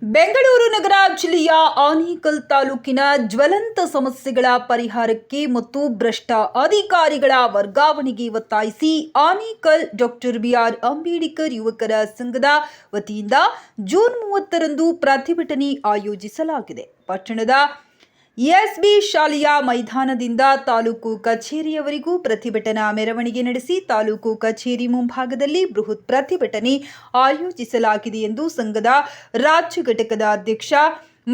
ಬೆಂಗಳೂರು ನಗರ ಜಿಲ್ಲೆಯ ಆನೇಕಲ್ ತಾಲೂಕಿನ ಜ್ವಲಂತ ಸಮಸ್ಯೆಗಳ ಪರಿಹಾರಕ್ಕೆ ಮತ್ತು ಭ್ರಷ್ಟ ಅಧಿಕಾರಿಗಳ ವರ್ಗಾವಣೆಗೆ ಒತ್ತಾಯಿಸಿ ಆನೇಕಲ್ ಡಾಕ್ಟರ್ ಬಿಆರ್ ಅಂಬೇಡ್ಕರ್ ಯುವಕರ ಸಂಘದ ವತಿಯಿಂದ ಜೂನ್ 30ರಂದು ಪ್ರತಿಭಟನೆ ಆಯೋಜಿಸಲಾಗಿದೆ. ಪಟ್ಟಣದ ಎಸ್ಬಿ ಶಾಲೆಯ ಮೈದಾನದಿಂದ ತಾಲೂಕು ಕಚೇರಿಯವರೆಗೂ ಪ್ರತಿಭಟನಾ ಮೆರವಣಿಗೆ ನಡೆಸಿ ತಾಲೂಕು ಕಚೇರಿ ಮುಂಭಾಗದಲ್ಲಿ ಬೃಹತ್ ಪ್ರತಿಭಟನೆ ಆಯೋಜಿಸಲಾಗಿದೆ ಎಂದು ಸಂಘದ ರಾಜ್ಯ ಘಟಕದ ಅಧ್ಯಕ್ಷ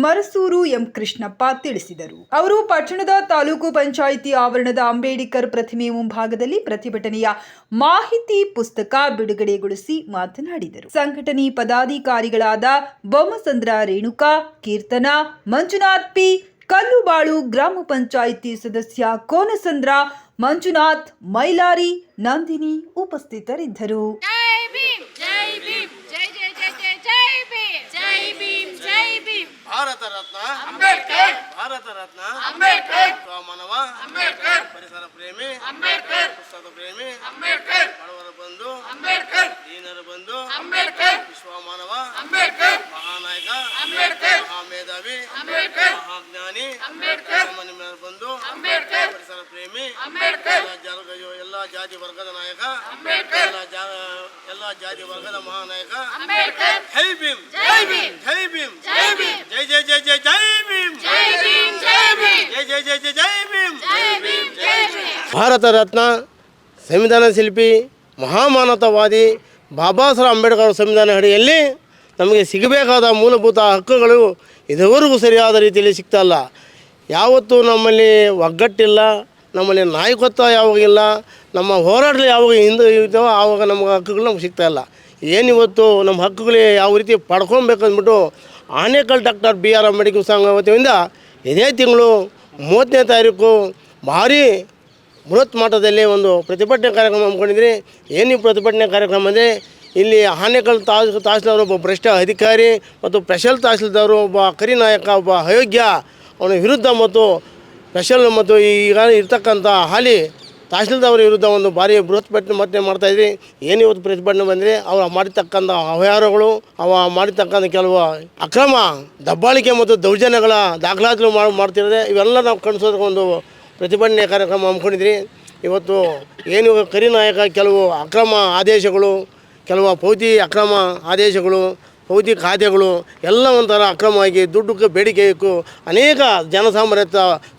ಮರಸೂರು ಎಂ ಕೃಷ್ಣಪ್ಪ ತಿಳಿಸಿದರು. ಅವರು ಪಟ್ಟಣದ ತಾಲೂಕು ಪಂಚಾಯಿತಿ ಆವರಣದ ಅಂಬೇಡ್ಕರ್ ಪ್ರತಿಮೆ ಮುಂಭಾಗದಲ್ಲಿ ಪ್ರತಿಭಟನೆಯ ಮಾಹಿತಿ ಪುಸ್ತಕ ಬಿಡುಗಡೆಗೊಳಿಸಿ ಮಾತನಾಡಿದರು. ಸಂಘಟನೆ ಪದಾಧಿಕಾರಿಗಳಾದ ಬೊಮ್ಮಸಂದ್ರ ರೇಣುಕಾ, ಕೀರ್ತನ, ಮಂಜುನಾಥ್ ಪಿ, ಕಲ್ಲುಬಾಳು, ಗ್ರಾಮ ಪಂಚಾಯಿತಿ ಸದಸ್ಯ ಕೋನಸಂದ್ರ, ಮಂಜುನಾಥ್, ಮೈಲಾರಿ, ನಂದಿನಿ ಉಪಸ್ಥಿತರಿದ್ದರು. ಭಾರತ ರತ್ನ ಅಂಬೇಡ್ಕರ್, ಭಾರತ ರತ್ನ ಅಂಬೇಡ್ಕರ್, ಮಾನವ ಅಂಬೇಡ್ಕರ್, ಪರಿಸರ ಪ್ರೇಮಿ ಅಂಬೇಡ್ಕರ್, ಪುಸ್ತಕ ಪ್ರೇಮಿ ಅಂಬೇಡ್ಕರ್, ಬಡವರ ಬಂಧು ಅಂಬೇಡ್ಕರ್, ದೀನರ ಬಂಧು ಅಂಬೇಡ್ಕರ್, ವಿಶ್ವ ಮಾನವ ಅಂಬೇಡ್ಕರ್, ಮಹಾನಾಯಕ ಅಂಬೇಡ್ಕರ್, ಮಹಾಮೇಧಾವಿ ಅಂಬೇಡ್ಕರ್, ಮಹಾಜ್ಞಾನಿ ಅಂಬೇಡ್ಕರ್, ನಿಮ್ಮೆಲ್ಲರ ಬಂಧು ಅಂಬೇಡ್ಕರ್, ಪರಿಸರ ಪ್ರೇಮಿ ಅಂಬೇಡ್ಕರ್, ಎಲ್ಲ ಜಾತಿ ವರ್ಗದ ನಾಯಕ ಅಂಬೇಡ್ಕರ್, ಎಲ್ಲ ಜಾತಿ ವರ್ಗದ ಮಹಾನಾಯಕ ಅಂಬೇಡ್ಕರ್. ಜೈ ಭೀಮ್, ಜೈ ಭೀಮ್, ಜೈ ಭೀಮ್, ಜೈ ಭೀಮ್, ಜೈ ಜೈ ಜೈ ಜೈ ಜೈ ಭೀಮ್, ಜೈ ಭೀಮ್, ಜೈ ಭೀಮ್, ಜೈ ಜೈ ಜೈ ಜೈ ಜೈ ಭೀಮ್, ಜೈ ಭೀಮ್, ಜೈ ಭೀಮ್. ಭಾರತ ರತ್ನ ಸಂವಿಧಾನ ಶಿಲ್ಪಿ ಮಹಾಮಾನವತಾವಾದಿ ಬಾಬಾ ಸಾಹೇಬ್ ಅಂಬೇಡ್ಕರ್ ಸಂವಿಧಾನ ಅಡಿಯಲ್ಲಿ ನಮಗೆ ಸಿಗಬೇಕಾದ ಮೂಲಭೂತ ಹಕ್ಕುಗಳು ಇದುವರೆಗೂ ಸರಿಯಾದ ರೀತಿಯಲ್ಲಿ ಸಿಗ್ತಾ ಇಲ್ಲ. ಯಾವತ್ತೂ ನಮ್ಮಲ್ಲಿ ಒಗ್ಗಟ್ಟಿಲ್ಲ, ನಮ್ಮಲ್ಲಿ ನಾಯಕತ್ವ ಯಾವಾಗಿಲ್ಲ, ನಮ್ಮ ಹೋರಾಟದಲ್ಲಿ ಯಾವಾಗ ಹಿಂದೆ ಇದ್ದಾವೆ ಆವಾಗ ನಮಗೆ ಹಕ್ಕುಗಳು ನಮ್ಗೆ ಸಿಗ್ತಾ ಇಲ್ಲ. ಏನಿವತ್ತು ನಮ್ಮ ಹಕ್ಕುಗಳಿಗೆ ಯಾವ ರೀತಿ ಪಡ್ಕೊಬೇಕಂದ್ಬಿಟ್ಟು Anekal doctor B R Ambedkar ಸಂಘ ವತಿಯಿಂದ ಇದೇ ತಿಂಗಳು 30ನೇ ತಾರೀಕು ಭಾರೀ ಬೃಹತ್ ಮಟ್ಟದಲ್ಲಿ ಒಂದು ಪ್ರತಿಭಟನೆ ಕಾರ್ಯಕ್ರಮ ಹಮ್ಮಿಕೊಂಡಿದ್ರಿ. ಏನು ಪ್ರತಿಭಟನೆ ಕಾರ್ಯಕ್ರಮ ಅಂದರೆ ಇಲ್ಲಿ ಆನೇಕಲ್ ತಹಸೀಲ್ದಾರ್ ಒಬ್ಬ ಭ್ರಷ್ಟ ಅಧಿಕಾರಿ ಮತ್ತು ಸ್ಪೆಷಲ್ ತಹಸೀಲ್ದಾರ್ ಒಬ್ಬ ಕರಿ ನಾಯಕ, ಒಬ್ಬ ಅಯೋಗ್ಯ, ಅವನ ವಿರುದ್ಧ ಮತ್ತು ಸ್ಪೆಷಲ್ ಮತ್ತು ಈಗ ಇರ್ತಕ್ಕಂಥ ಹಾಲಿ ತಹಸೀಲ್ದಾರ್ ವಿರುದ್ಧ ಒಂದು ಭಾರಿ ಬೃಹತ್ ಪ್ರತಿಭಟನೆ ಮಾಡ್ತಾಯಿದ್ರಿ. ಏನಿವತ್ತು ಪ್ರತಿಭಟನೆ ಬಂದರೆ ಅವ್ರು ಮಾಡಿರ್ತಕ್ಕಂಥ ಅವ್ಯವಹಾರಗಳು, ಮಾಡಿರ್ತಕ್ಕಂಥ ಕೆಲವು ಅಕ್ರಮ ದಬ್ಬಾಳಿಕೆ ಮತ್ತು ದೌರ್ಜನ್ಯಗಳ ದಾಖಲಾತಿಗಳು ಮಾಡ್ತಿರೋದೆ ಇವೆಲ್ಲ ನಾವು ಕಾಣಿಸೋದಕ್ಕೆ ಒಂದು ಪ್ರತಿಭಟನೆ ಕಾರ್ಯಕ್ರಮ ಹಮ್ಮಿಕೊಂಡಿದ್ರಿ. ಇವತ್ತು ಏನು ಕರಿ ನಾಯಕ ಕೆಲವು ಅಕ್ರಮ ಆದೇಶಗಳು, ಕೆಲವು ಫೌಜಿ ಅಕ್ರಮ ಆದೇಶಗಳು, ಫೌಜಿ ಖಾತೆಗಳು ಎಲ್ಲ ಒಂಥರ ಅಕ್ರಮವಾಗಿ ದುಡ್ಡು ಬೇಡಿಕೆ ಇಕ್ಕು ಅನೇಕ ಜನಸಾಮಾನ್ಯ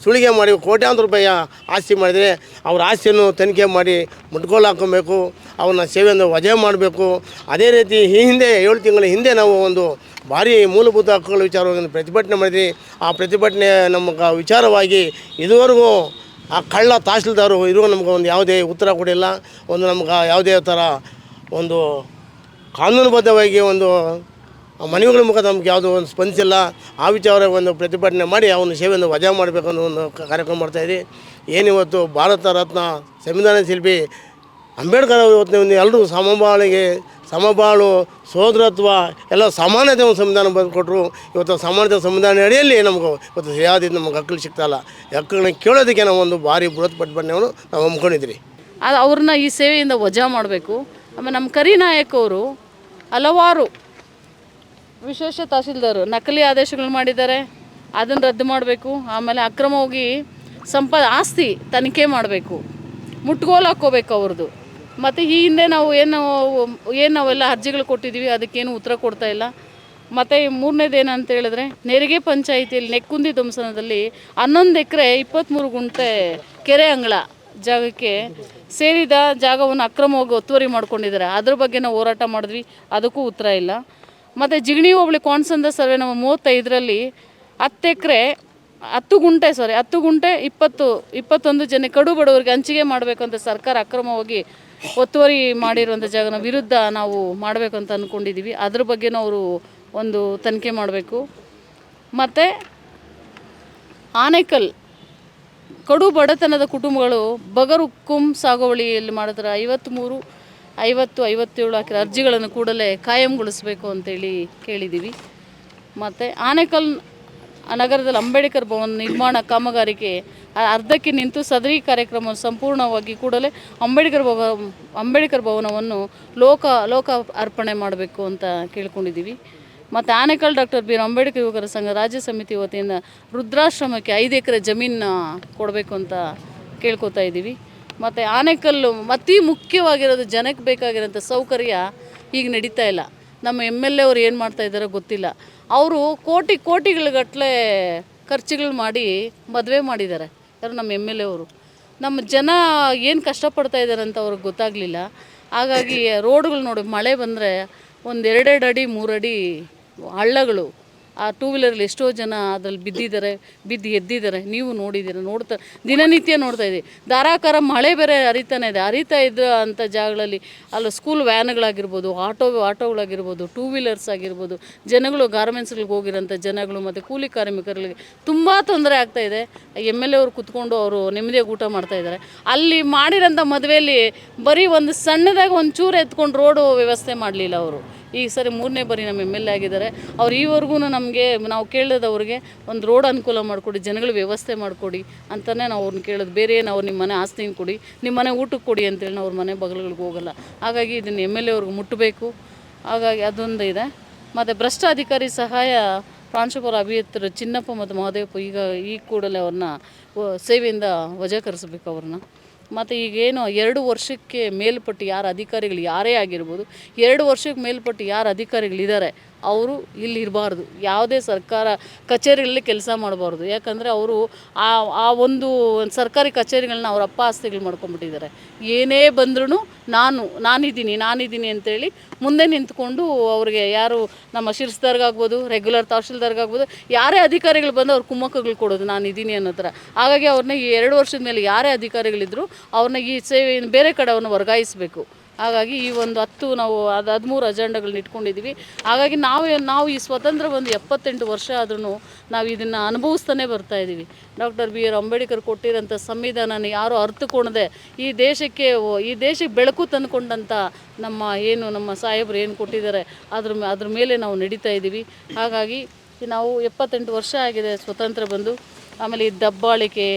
ಸುಲಿಗೆ ಮಾಡಿ ಕೋಟ್ಯಾಂತರ ರೂಪಾಯಿ ಆಸ್ತಿ ಮಾಡಿದರೆ ಅವ್ರ ಆಸ್ತಿಯನ್ನು ತನಿಖೆ ಮಾಡಿ ಮುಟ್ಕೊಳ್ಳು ಹಾಕೊಬೇಕು, ಅವನ್ನ ಸೇವೆಯನ್ನು ವಜಾ ಮಾಡಬೇಕು. ಅದೇ ರೀತಿ ಈ ಹಿಂದೆ 7 ತಿಂಗಳ ಹಿಂದೆ ನಾವು ಒಂದು ಭಾರಿ ಮೂಲಭೂತ ಹಕ್ಕುಗಳ ವಿಚಾರವಾಗಿ ಪ್ರತಿಭಟನೆ ಮಾಡಿದ್ವಿ. ಆ ಪ್ರತಿಭಟನೆ ನಮಗೆ ವಿಚಾರವಾಗಿ ಇದುವರೆಗೂ ಆ ಕಳ್ಳ ತಹಸೀಲ್ದಾರು ಇರುವ ನಮ್ಗೆ ಒಂದು ಯಾವುದೇ ಉತ್ತರ ಕೊಡಿಲ್ಲ, ಒಂದು ನಮ್ಗೆ ಯಾವುದೇ ಥರ ಒಂದು ಕಾನೂನುಬದ್ಧವಾಗಿ ಒಂದು ಮನವಿಗಳ ಮುಖ ನಮ್ಗೆ ಯಾವುದೋ ಒಂದು ಸ್ಪಂದಿಸಿಲ್ಲ. ಆ ವಿಚಾರ ಒಂದು ಪ್ರತಿಭಟನೆ ಮಾಡಿ ಅವನ ಸೇವೆಯನ್ನು ವಜಾ ಮಾಡಬೇಕು ಅನ್ನೋ ಒಂದು ಕಾರ್ಯಕ್ರಮ ಮಾಡ್ತಾಯಿದ್ರಿ. ಏನಿವತ್ತು ಭಾರತ ರತ್ನ ಸಂವಿಧಾನ ಶಿಲ್ಪಿ ಅಂಬೇಡ್ಕರ್ ಇವತ್ತು ಎಲ್ಲರೂ ಸಮಬಾಳು ಸೋದರತ್ವ ಎಲ್ಲ ಸಮಾನತೆ ಒಂದು ಸಂವಿಧಾನ ಬಂದುಕೊಟ್ರು. ಇವತ್ತು ಸಮಾನತೆ ಸಂವಿಧಾನ ಅಡಿಯಲ್ಲಿ ನಮಗೂ ಇವತ್ತು ಸರಿಯಾದ ನಮಗೆ ಹಕ್ಕುಗಳು ಸಿಗ್ತಾಯಿಲ್ಲ. ಹಕ್ಕುಗಳನ್ನ ಕೇಳೋದಕ್ಕೆ ನಾವು ಒಂದು ಭಾರಿ ಬೃಹತ್ ಪ್ರತಿಭಟನೆಯನ್ನು ನಾವು ಹಮ್ಮಿಕೊಂಡಿದ್ರಿ. ಅವ್ರನ್ನ ಈ ಸೇವೆಯಿಂದ ವಜಾ ಮಾಡಬೇಕು. ಆಮೇಲೆ ನಮ್ಮ ಕರಿ ನಾಯಕ್ ಅವರು ಹಲವಾರು ವಿಶೇಷ ತಹಸೀಲ್ದಾರು ನಕಲಿ ಆದೇಶಗಳು ಮಾಡಿದ್ದಾರೆ, ಅದನ್ನು ರದ್ದು ಮಾಡಬೇಕು. ಆಮೇಲೆ ಅಕ್ರಮವಾಗಿ ಆಸ್ತಿ ತನಿಖೆ ಮಾಡಬೇಕು, ಮುಟ್ಗೋಲು ಹಾಕ್ಕೋಬೇಕು ಅವ್ರದ್ದು. ಮತ್ತು ಈ ಹಿಂದೆ ನಾವು ನಾವೆಲ್ಲ ಅರ್ಜಿಗಳು ಕೊಟ್ಟಿದ್ದೀವಿ, ಅದಕ್ಕೇನು ಉತ್ತರ ಕೊಡ್ತಾ ಇಲ್ಲ. ಮತ್ತು 3ನೇದು ಏನಂತ ಹೇಳಿದ್ರೆ ನೆರಿಗೆ ಪಂಚಾಯಿತಿಯಲ್ಲಿ ನೆಕ್ಕುಂದಿ ಧ್ವಂಸನದಲ್ಲಿ 11 ಎಕರೆ 23 ಗುಂಟೆ ಕೆರೆ ಅಂಗಳ ಜಾಗಕ್ಕೆ ಸೇರಿದ ಜಾಗವನ್ನು ಅಕ್ರಮವಾಗಿ ಒತ್ತುವರಿ ಮಾಡ್ಕೊಂಡಿದ್ದಾರೆ. ಅದ್ರ ಬಗ್ಗೆ ನಾವು ಹೋರಾಟ ಮಾಡಿದ್ವಿ, ಅದಕ್ಕೂ ಉತ್ತರ ಇಲ್ಲ. ಮತ್ತು ಜಿಗಣಿ ಹೋಬಳಿ ಕೋಣಸಂದ್ರ ಸರ್ವೆ ನಮ್ಮ 35ರಲ್ಲಿ 10 ಗುಂಟೆ 21 ಜನ ಕಡು ಬಡವರಿಗೆ ಹಂಚಿಕೆ ಮಾಡಬೇಕಂತ ಸರ್ಕಾರ ಅಕ್ರಮವಾಗಿ ಒತ್ತುವರಿ ಮಾಡಿರುವಂಥ ಜಾಗನ ವಿರುದ್ಧ ನಾವು ಮಾಡಬೇಕಂತ ಅಂದ್ಕೊಂಡಿದ್ದೀವಿ. ಅದ್ರ ಬಗ್ಗೆನೂ ಅವರು ಒಂದು ತನಿಖೆ ಮಾಡಬೇಕು. ಮತ್ತು ಆನೇಕಲ್ ಕಡು ಬಡತನದ ಕುಟುಂಬಗಳು ಬಗರುಕ್ಕುಂ ಸಾಗುವಳಿಯಲ್ಲಿ ಮಾಡಿದ್ರೆ 57 ಹಾಕಿರೋ ಅರ್ಜಿಗಳನ್ನು ಕೂಡಲೇ ಕಾಯಂಗೊಳಿಸಬೇಕು ಅಂತೇಳಿ ಕೇಳಿದ್ದೀವಿ. ಮತ್ತು ಆನೇಕಲ್ ನಗರದಲ್ಲಿ ಅಂಬೇಡ್ಕರ್ ಭವನ ನಿರ್ಮಾಣ ಕಾಮಗಾರಿಗೆ ಅರ್ಧಕ್ಕೆ ನಿಂತು ಸದರಿ ಕಾರ್ಯಕ್ರಮ ಸಂಪೂರ್ಣವಾಗಿ ಕೂಡಲೇ ಅಂಬೇಡ್ಕರ್ ಭವನವನ್ನು ಲೋಕ ಅರ್ಪಣೆ ಮಾಡಬೇಕು ಅಂತ ಕೇಳ್ಕೊಂಡಿದ್ದೀವಿ. ಮತ್ತು Anekal doctor B R Ambedkar ಯುವಕರ ಸಂಘ ರಾಜ್ಯ ಸಮಿತಿ ವತಿಯಿಂದ ವೃದ್ಧಾಶ್ರಮಕ್ಕೆ 5 ಎಕರೆ ಜಮೀನು ಕೊಡಬೇಕು ಅಂತ ಕೇಳ್ಕೊತಾ ಇದ್ದೀವಿ. ಮತ್ತು ಆನೇಕಲ್ಲು ಅತಿ ಮುಖ್ಯವಾಗಿರೋದು ಜನಕ್ಕೆ ಬೇಕಾಗಿರೋಂಥ ಸೌಕರ್ಯ ಈಗ ನಡೀತಾ ಇಲ್ಲ. ನಮ್ಮ MLA ಅವ್ರು ಏನು ಮಾಡ್ತಾಯಿದ್ದಾರೋ ಗೊತ್ತಿಲ್ಲ. ಅವರು ಕೋಟಿಗಟ್ಟಲೆ ಖರ್ಚುಗಳು ಮಾಡಿ ಮದುವೆ ಮಾಡಿದ್ದಾರೆ. ಯಾರು ನಮ್ಮ MLA ಅವರು. ನಮ್ಮ ಜನ ಏನು ಕಷ್ಟಪಡ್ತಾ ಇದ್ದಾರೆ ಅಂತ ಅವ್ರಿಗೆ ಗೊತ್ತಾಗಲಿಲ್ಲ. ಹಾಗಾಗಿ ರೋಡ್ಗಳು ನೋಡಿ, ಮಳೆ ಬಂದರೆ ಒಂದು 2 ಅಡಿ 3 ಅಡಿ ಹಳ್ಳಗಳು. ಆ 2 ವೀಲರಲ್ಲಿ ಎಷ್ಟೋ ಜನ ಅದರಲ್ಲಿ ಬಿದ್ದು ಎದ್ದಿದ್ದಾರೆ. ನೀವು ದಿನನಿತ್ಯ ನೋಡ್ತಾ ಇದ್ದೀವಿ. ಧಾರಾಕಾರ ಮಳೆ ಬೇರೆ ಹರಿತಾ ಇದ್ದ ಅಂಥ ಜಾಗಗಳಲ್ಲಿ ಅಲ್ಲಿ ಸ್ಕೂಲ್ ವ್ಯಾನ್ಗಳಾಗಿರ್ಬೋದು, ಆಟೋಗಳಾಗಿರ್ಬೋದು, 2 ವೀಲರ್ಸ್ ಆಗಿರ್ಬೋದು, ಜನಗಳು ಗಾರ್ಮೆಂಟ್ಸ್ಗಳಿಗೆ ಹೋಗಿರೋಂಥ ಜನಗಳು ಮತ್ತು ಕೂಲಿ ಕಾರ್ಮಿಕರಿಗೆ ತುಂಬ ತೊಂದರೆ ಆಗ್ತಾಯಿದೆ. MLA ಅವರು ಕೂತ್ಕೊಂಡು ಅವರು ನೆಮ್ಮದಿಯಾಗಿ ಊಟ ಮಾಡ್ತಾಯಿದ್ದಾರೆ. ಅಲ್ಲಿ ಮಾಡಿರೋಂಥ ಮದುವೆಯಲ್ಲಿ ಬರೀ ಒಂದು ಸಣ್ಣದಾಗಿ ಒಂದು ಚೂರು ಎತ್ಕೊಂಡು ರೋಡು ವ್ಯವಸ್ಥೆ ಮಾಡಲಿಲ್ಲ ಅವರು. ಈ ಸರಿ 3ನೇ ಬಾರಿ ನಮ್ಮ MLA ಆಗಿದ್ದಾರೆ. ಅವ್ರು ಈವರೆಗೂ ನಮಗೆ ನಾವು ಕೇಳೋದವ್ರಿಗೆ ಒಂದು ರೋಡ್ ಅನುಕೂಲ ಮಾಡಿಕೊಡಿ, ಜನಗಳಿಗೆ ವ್ಯವಸ್ಥೆ ಮಾಡಿಕೊಡಿ ಅಂತಲೇ ನಾವು ಅವ್ರನ್ನ ಕೇಳೋದು. ಬೇರೆ ಏನು ಅವ್ರು ನಿಮ್ಮ ಮನೆ ಆಸ್ತಿನ ಕೊಡಿ, ನಿಮ್ಮ ಮನೆ ಊಟಕ್ಕೆ ಕೊಡಿ ಅಂತೇಳಿ ನಾವು ಅವ್ರ ಮನೆ ಬಗಲುಗಳಿಗೆ ಹೋಗಲ್ಲ. ಹಾಗಾಗಿ ಇದನ್ನು MLA ಅವ್ರಿಗೆ ಮುಟ್ಟಬೇಕು. ಹಾಗಾಗಿ ಅದೊಂದು ಇದೆ. ಮತ್ತು ಭ್ರಷ್ಟ ಅಧಿಕಾರಿ ಸಹಾಯ ಪ್ರಾಂಶುಪಾಲ ಅಭಿಯಂತರು ಚಿನ್ನಪ್ಪ ಮತ್ತು ಮಹದೇವಪ್ಪ ಈ ಕೂಡಲೇ ಅವ್ರನ್ನ ಸೇವೆಯಿಂದ ವಜಾಕರಿಸಬೇಕು ಅವ್ರನ್ನ. ಮತ್ತು ಈಗೇನು 2 ವರ್ಷಕ್ಕೆ ಮೇಲ್ಪಟ್ಟು ಯಾರು ಅಧಿಕಾರಿಗಳು ಯಾರೇ ಆಗಿರ್ಬೋದು, 2 ವರ್ಷಕ್ಕೆ ಮೇಲ್ಪಟ್ಟು ಯಾರು ಅಧಿಕಾರಿಗಳಿದ್ದಾರೆ ಅವರು ಇಲ್ಲಿ ಇರಬಾರ್ದು. ಯಾವುದೇ ಸರ್ಕಾರ ಕಚೇರಿಗಳಲ್ಲಿ ಕೆಲಸ ಮಾಡಬಾರ್ದು. ಯಾಕಂದರೆ ಅವರು ಆ ಒಂದು ಸರ್ಕಾರಿ ಕಚೇರಿಗಳನ್ನ ಅವ್ರ ಅಪ್ಪ ಆಸ್ತಿಗಳು ಮಾಡ್ಕೊಂಡ್ಬಿಟ್ಟಿದ್ದಾರೆ. ಏನೇ ಬಂದ್ರೂ ನಾನಿದ್ದೀನಿ ಅಂತೇಳಿ ಮುಂದೆ ನಿಂತ್ಕೊಂಡು ಅವ್ರಿಗೆ ಯಾರು ನಮ್ಮ ಶಿರ್ಸ್ದಾರ್ಗಾಗ್ಬೋದು, ರೆಗ್ಯುಲರ್ ತಹಶೀಲ್ದಾರ್ಗಾಗ್ಬೋದು, ಯಾರೇ ಅಧಿಕಾರಿಗಳು ಬಂದು ಅವ್ರು ಕುಮ್ಮಕ್ಕಗಳು ಕೊಡೋದು ನಾನಿದ್ದೀನಿ ಅನ್ನೋ ಥರ. ಹಾಗಾಗಿ ಅವ್ರನ್ನ ಈ 2 ವರ್ಷದ ಮೇಲೆ ಯಾರೇ ಅಧಿಕಾರಿಗಳಿದ್ರು ಅವ್ರನ್ನ ಈ ಸೇವೆಯಿಂದ ಬೇರೆ ಕಡೆ ಅವ್ರನ್ನ ವರ್ಗಾಯಿಸಬೇಕು. ಹಾಗಾಗಿ ಈ ಒಂದು 13 ಅಜೆಂಡಗಳನ್ನ ಇಟ್ಕೊಂಡಿದ್ದೀವಿ. ಹಾಗಾಗಿ ನಾವು ಈ ಸ್ವತಂತ್ರ ಒಂದು 78 ವರ್ಷ ಆದ್ರೂ ನಾವು ಇದನ್ನು ಅನುಭವಿಸ್ತಾನೆ ಬರ್ತಾಯಿದ್ದೀವಿ. ಡಾಕ್ಟರ್ ಬಿ ಆರ್ ಅಂಬೇಡ್ಕರ್ ಕೊಟ್ಟಿರೋಂಥ ಸಂವಿಧಾನನ ಯಾರು ಅರ್ಥಕೊಳ್ಳದೆ ಈ ದೇಶಕ್ಕೆ ಬೆಳಕು ತಂದುಕೊಂಡಂಥ ನಮ್ಮ ಸಾಹೇಬರು ಏನು ಕೊಟ್ಟಿದ್ದಾರೆ ಅದ್ರ ಮೇಲೆ ನಾವು ನಡೀತಾ ಇದ್ದೀವಿ. ಹಾಗಾಗಿ ನಾವು 78 ವರ್ಷ ಆಗಿದೆ ಸ್ವತಂತ್ರ ಬಂದು. ಆಮೇಲೆ ಈ ದಬ್ಬಾಳಿಕೆ,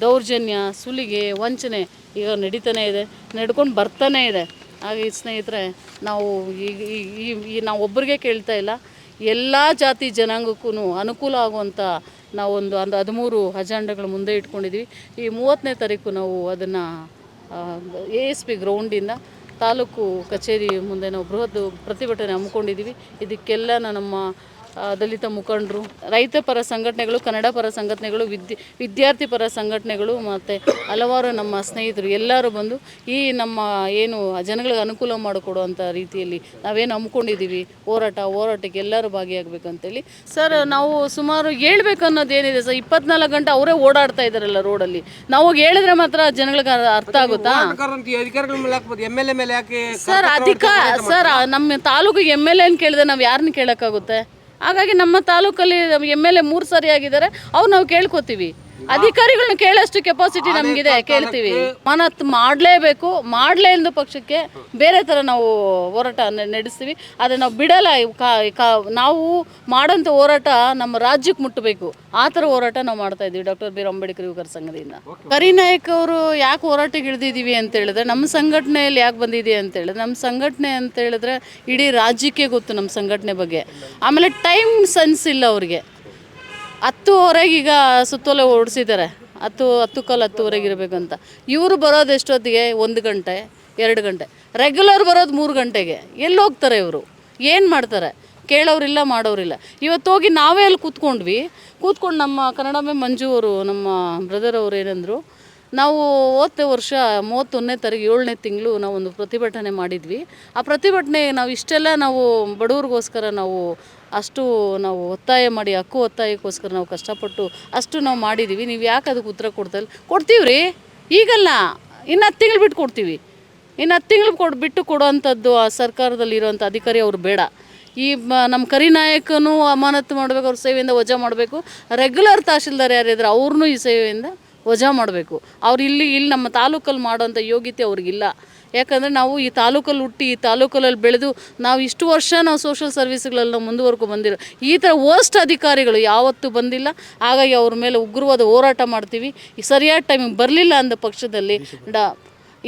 ದೌರ್ಜನ್ಯ, ಸುಲಿಗೆ, ವಂಚನೆ ಈಗ ನಡೀತಾನೆ ಇದೆ, ನಡ್ಕೊಂಡು ಬರ್ತಾನೆ ಇದೆ. ಹಾಗೆ ಸ್ನೇಹಿತರೆ, ನಾವು ನಾವು ಒಬ್ಬರಿಗೆ ಕೇಳ್ತಾ ಇಲ್ಲ, ಎಲ್ಲ ಜಾತಿ ಜನಾಂಗಕ್ಕೂ ಅನುಕೂಲ ಆಗುವಂಥ ನಾವು ಒಂದು 13 ಅಜೆಂಡಗಳು ಮುಂದೆ ಇಟ್ಕೊಂಡಿದ್ದೀವಿ. ಈ 30ನೇ ತಾರೀಕು ನಾವು ಅದನ್ನು ASP ಗ್ರೌಂಡಿಂದ ತಾಲೂಕು ಕಚೇರಿ ಮುಂದೆ ನಾವು ಬೃಹತ್ ಪ್ರತಿಭಟನೆ ಹಮ್ಮಿಕೊಂಡಿದ್ದೀವಿ. ಇದಕ್ಕೆಲ್ಲ ನಮ್ಮ ದಲಿತ ಮುಖಂಡರು, ರೈತ ಪರ ಸಂಘಟನೆಗಳು, ಕನ್ನಡ ಪರ ಸಂಘಟನೆಗಳು, ವಿದ್ಯಾರ್ಥಿ ಪರ ಸಂಘಟನೆಗಳು ಮತ್ತು ಹಲವಾರು ನಮ್ಮ ಸ್ನೇಹಿತರು ಎಲ್ಲರೂ ಬಂದು ಈ ನಮ್ಮ ಏನು ಜನಗಳಿಗೆ ಅನುಕೂಲ ಮಾಡಿಕೊಡುವಂಥ ರೀತಿಯಲ್ಲಿ ನಾವೇನು ಹಮ್ಮಿಕೊಂಡಿದ್ದೀವಿ ಹೋರಾಟಕ್ಕೆ ಎಲ್ಲರೂ ಭಾಗಿಯಾಗಬೇಕಂತೇಳಿ. ಸರ್, ನಾವು ಸುಮಾರು ಹೇಳ್ಬೇಕು ಅನ್ನೋದೇನಿದೆ ಸರ್, 24 ಗಂಟೆ ಅವರೇ ಓಡಾಡ್ತಾ ಇದ್ದಾರಲ್ಲ ರೋಡಲ್ಲಿ. ನಾವು ಹೇಳಿದ್ರೆ ಮಾತ್ರ ಜನಗಳಿಗೆ ಅರ್ಥ ಆಗುತ್ತಾ ಸರ್? ನಮ್ಮ ತಾಲೂಕು MLA ಕೇಳಿದ್ರೆ ನಾವು ಯಾರನ್ನ ಕೇಳೋಕ್ಕಾಗುತ್ತೆ? ಹಾಗಾಗಿ ನಮ್ಮ ತಾಲೂಕಲ್ಲಿ MLA 3 ಸಾರಿ ಆಗಿದ್ದಾರೆ. ಅವ್ರು ನಾವು ಕೇಳ್ಕೊತೀವಿ. ಅಧಿಕಾರಿಗಳನ್ನ ಕೇಳೋಷ್ಟು ಕೆಪಾಸಿಟಿ ನಮಗಿದೆ, ಕೇಳ್ತೀವಿ. ಮನತ್ತು ಮಾಡಲೇಬೇಕು. ಮಾಡಲೇ ಇಲ್ಲದ ಪಕ್ಷಕ್ಕೆ ಬೇರೆ ಥರ ನಾವು ಹೋರಾಟ ನಡೆಸ್ತೀವಿ. ಆದರೆ ನಾವು ಬಿಡಲ್ಲ. ನಾವು ಮಾಡೋಂಥ ಹೋರಾಟ ನಮ್ಮ ರಾಜ್ಯಕ್ಕೆ ಮುಟ್ಟಬೇಕು. ಆ ಥರ ಹೋರಾಟ ನಾವು ಮಾಡ್ತಾ ಇದ್ದೀವಿ ಡಾಕ್ಟರ್ ಬಿ ಆರ್ ಅಂಬೇಡ್ಕರ್ ಯುವಕರ ಸಂಘದಿಂದ. ಕರಿನಾಯಕ್ ಅವರು ಯಾಕೆ ಹೋರಾಟಕ್ಕೆ ಇಳಿದಿದ್ದೀವಿ ಅಂತ ಹೇಳಿದ್ರೆ, ನಮ್ಮ ಸಂಘಟನೆಯಲ್ಲಿ ಯಾಕೆ ಬಂದಿದೆ ಅಂತ ಹೇಳಿದ್ರೆ, ನಮ್ಮ ಸಂಘಟನೆ ಅಂತ ಹೇಳಿದ್ರೆ ಇಡೀ ರಾಜ್ಯಕ್ಕೆ ಗೊತ್ತು ನಮ್ಮ ಸಂಘಟನೆ ಬಗ್ಗೆ. ಆಮೇಲೆ ಟೈಮ್ ಸೆನ್ಸ್ ಇಲ್ಲ ಅವ್ರಿಗೆ. 10:00 ಈಗ ಸುತ್ತೋಲೆ ಓಡಿಸಿದ್ದಾರೆ. 10:10 ಇರಬೇಕಂತ. ಇವರು ಬರೋದು ಎಷ್ಟೊತ್ತಿಗೆ? 1 ಗಂಟೆ 2 ಗಂಟೆ. ರೆಗ್ಯುಲರ್ ಬರೋದು 3 ಗಂಟೆಗೆ. ಎಲ್ಲಿ ಹೋಗ್ತಾರೆ ಇವರು? ಏನು ಮಾಡ್ತಾರೆ? ಕೇಳೋರಿಲ್ಲ, ಮಾಡೋರಿಲ್ಲ. ಇವತ್ತು ಹೋಗಿ ನಾವೇ ಅಲ್ಲಿ ಕೂತ್ಕೊಂಡು ನಮ್ಮ ಕನ್ನಡಮೆ ಮಂಜು ಅವರು, ನಮ್ಮ ಬ್ರದರ್ ಅವರು ಏನಂದರು, ನಾವು ಹೋದ ವರ್ಷ 31ನೇ ತಾರೀಕು 7ನೇ ತಿಂಗಳು ನಾವೊಂದು ಪ್ರತಿಭಟನೆ ಮಾಡಿದ್ವಿ. ಆ ಪ್ರತಿಭಟನೆ ನಾವು ಇಷ್ಟೆಲ್ಲ ನಾವು ಬಡವ್ರಿಗೋಸ್ಕರ ನಾವು ಒತ್ತಾಯ ಮಾಡಿ, ಹಕ್ಕು ಒತ್ತಾಯಕ್ಕೋಸ್ಕರ ನಾವು ಕಷ್ಟಪಟ್ಟು ನಾವು ಮಾಡಿದ್ದೀವಿ. ನೀವು ಯಾಕೆ ಅದಕ್ಕೆ ಉತ್ತರ ಕೊಡ್ತೀವಿ ರೀ? ಈಗಲ್ಲ, ಇನ್ನು 10 ತಿಂಗಳು ಬಿಟ್ಟು ಕೊಡ್ತೀವಿ. ಇನ್ನು 10 ತಿಂಗಳು ಬಿಟ್ಟು ಕೊಡೋವಂಥದ್ದು ಆ ಸರ್ಕಾರದಲ್ಲಿ ಇರೋವಂಥ ಅಧಿಕಾರಿ ಅವರು ಬೇಡ. ಈ ನಮ್ಮ ಕರಿನಾಯಕನೂ ಅಮಾನತು ಮಾಡಬೇಕು, ಅವ್ರ ಸೇವೆಯಿಂದ ವಜಾ ಮಾಡಬೇಕು. ರೆಗ್ಯುಲರ್ ತಹಶೀಲ್ದಾರ್ ಯಾರಿದ್ರೆ ಅವ್ರನ್ನೂ ಈ ಸೇವೆಯಿಂದ ವಜಾ ಮಾಡಬೇಕು. ಅವ್ರು ಇಲ್ಲಿ ನಮ್ಮ ತಾಲೂಕಲ್ಲಿ ಮಾಡೋವಂಥ ಯೋಗ್ಯತೆ ಅವ್ರಿಗಿಲ್ಲ. ಯಾಕಂದರೆ ನಾವು ಈ ತಾಲೂಕಲ್ಲಿ ಹುಟ್ಟಿ ಈ ತಾಲೂಕಲ್ಲಿ ಬೆಳೆದು ನಾವು ಇಷ್ಟು ವರ್ಷ ನಾವು ಸೋಷಲ್ ಸರ್ವಿಸ್ಗಳಲ್ಲಿ ನಾವು ಮುಂದುವರ್ಕೊ ಬಂದಿರೋ ಈ ಥರ ವರ್ಸ್ಟ್ ಅಧಿಕಾರಿಗಳು ಯಾವತ್ತೂ ಬಂದಿಲ್ಲ. ಹಾಗಾಗಿ ಅವ್ರ ಮೇಲೆ ಉಗ್ರವಾದ ಹೋರಾಟ ಮಾಡ್ತೀವಿ. ಈ ಸರಿಯಾದ ಟೈಮಿಗೆ ಬರಲಿಲ್ಲ ಅಂದ ಪಕ್ಷದಲ್ಲಿ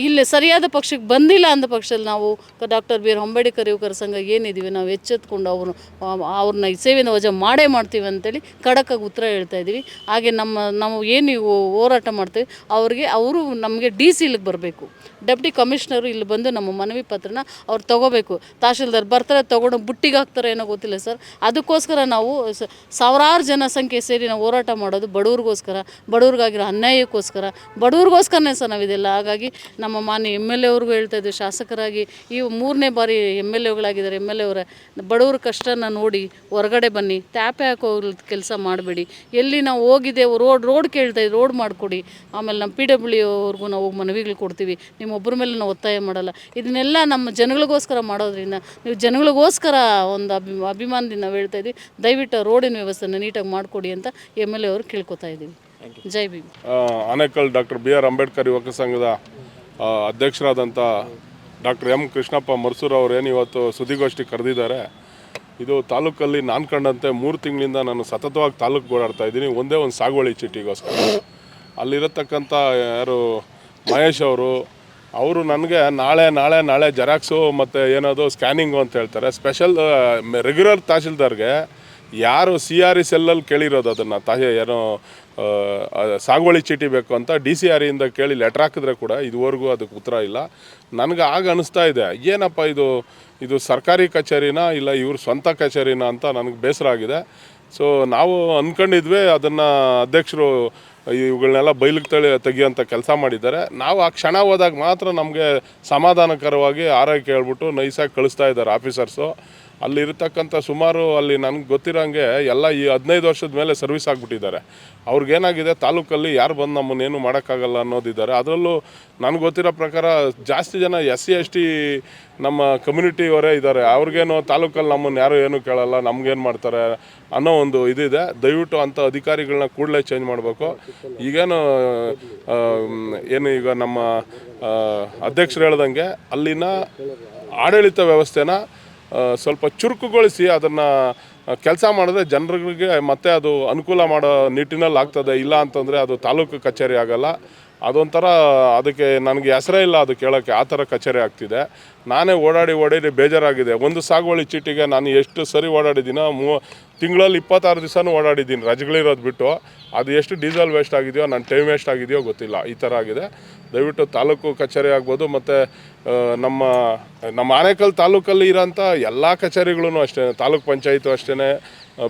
ಇಲ್ಲಿ ಸರಿಯಾದ ಪಕ್ಷಕ್ಕೆ ಬಂದಿಲ್ಲ ಅಂದ ಪಕ್ಷದಲ್ಲಿ ನಾವು ಡಾಕ್ಟರ್ ಬಿ ಆರ್ ಅಂಬೇಡ್ಕರ್ ಯುವಕರ ಸಂಘ ಏನಿದ್ದೀವಿ ನಾವು ಎಚ್ಚೆತ್ಕೊಂಡು ಅವ್ರನ್ನ ಈ ಸೇವೆಯಿಂದ ವಜಾ ಮಾಡೇ ಮಾಡ್ತೀವಿ ಅಂತೇಳಿ ಖಡಕ್ಕಾಗಿ ಉತ್ತರ ಹೇಳ್ತಾ ಇದ್ದೀವಿ. ಹಾಗೆ ನಾವು ಏನು ಹೋರಾಟ ಮಾಡ್ತೀವಿ ಅವರು ನಮಗೆ DCಲಿಗೆ ಬರಬೇಕು. ಡೆಪ್ಟಿ ಕಮಿಷನರು ಇಲ್ಲಿ ಬಂದು ನಮ್ಮ ಮನವಿ ಪತ್ರನ ಅವ್ರು ತೊಗೋಬೇಕು. ತಹಶೀಲ್ದಾರ್ ಬರ್ತಾರೆ, ತೊಗೊಂಡು ಬುಟ್ಟಿಗೆ ಹಾಕ್ತಾರೆ ಏನೋ ಗೊತ್ತಿಲ್ಲ ಸರ್. ಅದಕ್ಕೋಸ್ಕರ ನಾವು ಸಾವಿರಾರು ಜನಸಂಖ್ಯೆ ಸೇರಿ ನಾವು ಹೋರಾಟ ಮಾಡೋದು ಬಡವ್ರಿಗೋಸ್ಕರ, ಬಡವ್ರಿಗಾಗಿರೋ ಅನ್ಯಾಯಕ್ಕೋಸ್ಕರ, ಬಡವ್ರಿಗೋಸ್ಕರನೇ ಸರ್ ನಾವಿದೆಲ್ಲ. ಹಾಗಾಗಿ ನಮ್ಮ ಮಾನ್ಯ MLA ಅವ್ರಿಗೂ ಹೇಳ್ತಾ ಇದ್ದೀವಿ, ಶಾಸಕರಾಗಿ ಈ 3ನೇ ಬಾರಿ MLAಗಳಾಗಿದ್ದಾರೆ. MLA ಬಡವ್ರ ಕಷ್ಟನ ನೋಡಿ ಹೊರಗಡೆ ಬನ್ನಿ, ಟ್ಯಾಪೆ ಹಾಕೋ ಕೆಲಸ ಮಾಡಬೇಡಿ. ಎಲ್ಲಿ ನಾವು ಹೋಗಿದ್ದೇವೆ ರೋಡ್ ಕೇಳ್ತಾ ಇದ್ದೀವಿ, ರೋಡ್ ಮಾಡಿಕೊಡಿ. ಆಮೇಲೆ ನಮ್ಮ PWD ಅವ್ರಿಗೂ ನಾವು ಮನವಿಗಳು ಕೊಡ್ತೀವಿ. ನಿಮ್ಮೊಬ್ಬರ ಮೇಲೆ ನಾವು ಒತ್ತಾಯ ಮಾಡಲ್ಲ. ಇದನ್ನೆಲ್ಲ ನಮ್ಮ ಜನಗಳಿಗೋಸ್ಕರ ಮಾಡೋದ್ರಿಂದ ನೀವು ಜನಗಳಿಗೋಸ್ಕರ ಒಂದು ಅಭಿಮಾನದಿಂದ ನಾವು ಹೇಳ್ತಾ ಇದ್ದೀವಿ, ದಯವಿಟ್ಟು ರೋಡಿನ ವ್ಯವಸ್ಥೆನ ನೀಟಾಗಿ ಮಾಡಿಕೊಡಿ ಅಂತ MLA ಅವರು ಕೇಳ್ಕೊತಾ ಇದ್ದೀವಿ. ಜೈ ಭೀಮ್. ಆನೇಕಲ್ ಡಾಕ್ಟರ್ BR ಅಂಬೇಡ್ಕರ್ ಯುವಕ ಸಂಘದ ಅಧ್ಯಕ್ಷರಾದಂಥ ಡಾಕ್ಟರ್ M ಕೃಷ್ಣಪ್ಪ ಮರ್ಸೂರ್ ಅವರೇನು ಇವತ್ತು ಸುದ್ದಿಗೋಷ್ಠಿ ಕರೆದಿದ್ದಾರೆ. ಇದು ತಾಲೂಕಲ್ಲಿ ನಾನು ಕಂಡಂತೆ 3 ತಿಂಗಳಿಂದ ನಾನು ಸತತವಾಗಿ ತಾಲೂಕು ಓಡಾಡ್ತಾ ಇದ್ದೀನಿ, ಒಂದೇ ಒಂದು ಸಾಗುವಳಿ ಚೀಟಿಗೋಸ್ಕರ. ಅಲ್ಲಿರತಕ್ಕಂಥ ಯಾರು ಮಹೇಶ್ ಅವರು ನನಗೆ ನಾಳೆ ಜೆರಾಕ್ಸು ಮತ್ತು ಏನದು ಸ್ಕ್ಯಾನಿಂಗು ಅಂತ ಹೇಳ್ತಾರೆ. ಸ್ಪೆಷಲ್ ರೆಗ್ಯುಲರ್ ತಹಶೀಲ್ದಾರ್ಗೆ ಯಾರು CRE ಸೆಲ್ಲಲ್ಲಿ ಕೇಳಿರೋದು ಅದನ್ನು ಏನೋ ಸಾಗುವಳಿ ಚೀಟಿ ಬೇಕು ಅಂತ DCREಯಿಂದ ಕೇಳಿ ಲೆಟ್ರ್ ಹಾಕಿದ್ರೆ ಕೂಡ ಇದುವರೆಗೂ ಅದಕ್ಕೆ ಉತ್ತರ ಇಲ್ಲ. ನನಗೆ ಆಗ ಅನಿಸ್ತಾ ಇದೆ, ಏನಪ್ಪ ಇದು ಸರ್ಕಾರಿ ಕಚೇರಿನ ಇಲ್ಲ ಇವ್ರ ಸ್ವಂತ ಕಚೇರಿನ ಅಂತ ನನಗೆ ಬೇಸರ ಆಗಿದೆ. ಸೊ ನಾವು ಅಂದ್ಕೊಂಡಿದ್ವಿ ಅದನ್ನು ಅಧ್ಯಕ್ಷರು ಇವುಗಳನ್ನೆಲ್ಲ ಬಯಲಿಗೆ ತೆಗಿಯೋಂಥ ಕೆಲಸ ಮಾಡಿದ್ದಾರೆ. ನಾವು ಆ ಕ್ಷಣ ಹೋದಾಗ ಮಾತ್ರ ನಮಗೆ ಸಮಾಧಾನಕರವಾಗಿ ಆರೈಕೆ ಹೇಳ್ಬಿಟ್ಟು ನೈಸಾಗಿ ಕಳಿಸ್ತಾ ಇದ್ದಾರೆ ಆಫೀಸರ್ಸು. ಅಲ್ಲಿರ್ತಕ್ಕಂಥ ಸುಮಾರು ಅಲ್ಲಿ ನನಗೆ ಗೊತ್ತಿರೋಂಗೆ ಎಲ್ಲ ಈ 15 ವರ್ಷದ ಮೇಲೆ ಸರ್ವಿಸ್ ಆಗಿಬಿಟ್ಟಿದ್ದಾರೆ. ಅವ್ರಿಗೇನಾಗಿದೆ, ತಾಲೂಕಲ್ಲಿ ಯಾರು ಬಂದು ನಮ್ಮನ್ನೇನು ಮಾಡೋಕ್ಕಾಗಲ್ಲ ಅನ್ನೋದಿದ್ದಾರೆ. ಅದರಲ್ಲೂ ನನಗೆ ಗೊತ್ತಿರೋ ಪ್ರಕಾರ ಜಾಸ್ತಿ ಜನ SC ST ನಮ್ಮ ಕಮ್ಯುನಿಟಿಯವರೇ ಇದ್ದಾರೆ. ಅವ್ರಿಗೇನು ತಾಲೂಕಲ್ಲಿ ನಮ್ಮನ್ನು ಯಾರು ಏನೂ ಕೇಳಲ್ಲ, ನಮಗೇನು ಮಾಡ್ತಾರೆ ಅನ್ನೋ ಒಂದು ಇದಿದೆ. ದಯವಿಟ್ಟು ಅಂಥ ಅಧಿಕಾರಿಗಳನ್ನ ಕೂಡಲೇ ಚೇಂಜ್ ಮಾಡಬೇಕು. ಈಗ ನಮ್ಮ ಅಧ್ಯಕ್ಷರು ಹೇಳ್ದಂಗೆ ಅಲ್ಲಿನ ಆಡಳಿತ ವ್ಯವಸ್ಥೆನ ಸ್ವಲ್ಪ ಚುರುಕುಗೊಳಿಸಿ ಅದನ್ನು ಕೆಲಸ ಮಾಡಿದ್ರೆ ಜನರಿಗೆ ಮತ್ತೆ ಅದು ಅನುಕೂಲ ಮಾಡೋ ನಿಟ್ಟಿನಲ್ಲಿ ಆಗ್ತದೆ. ಇಲ್ಲ ಅಂತಂದರೆ ಅದು ತಾಲೂಕು ಕಚೇರಿ ಆಗಲ್ಲ. ಅದೊಂಥರ ಅದಕ್ಕೆ ನನಗೆ ಹೆಸರೇ ಇಲ್ಲ ಅದು ಕೇಳೋಕ್ಕೆ, ಆ ಥರ ಕಚೇರಿ ಆಗ್ತಿದೆ. ನಾನೇ ಓಡಾಡಿ ಬೇಜಾರಾಗಿದೆ. ಒಂದು ಸಾಗುವಳಿ ಚೀಟಿಗೆ ನಾನು ಎಷ್ಟು ಸರಿ ಓಡಾಡಿದ್ದೀನೋ, ತಿಂಗಳಲ್ಲಿ 26 ದಿವಸನೂ ಓಡಾಡಿದ್ದೀನಿ ರಜೆಗಳಿರೋದು ಬಿಟ್ಟು. ಅದು ಎಷ್ಟು ಡೀಸೆಲ್ ವೇಸ್ಟ್ ಆಗಿದೆಯೋ, ನನ್ನ ಟೈಮ್ ವೇಸ್ಟ್ ಆಗಿದೆಯೋ ಗೊತ್ತಿಲ್ಲ. ಈ ಥರ ಆಗಿದೆ. ದಯವಿಟ್ಟು ತಾಲೂಕು ಕಚೇರಿ ಆಗ್ಬೋದು ಮತ್ತು ನಮ್ಮ ಆನೇಕಲ್ ತಾಲೂಕಲ್ಲಿ ಇರೋಂಥ ಎಲ್ಲ ಕಚೇರಿಗಳೂ ಅಷ್ಟೇ, ತಾಲೂಕ್ ಪಂಚಾಯತು ಅಷ್ಟೇ,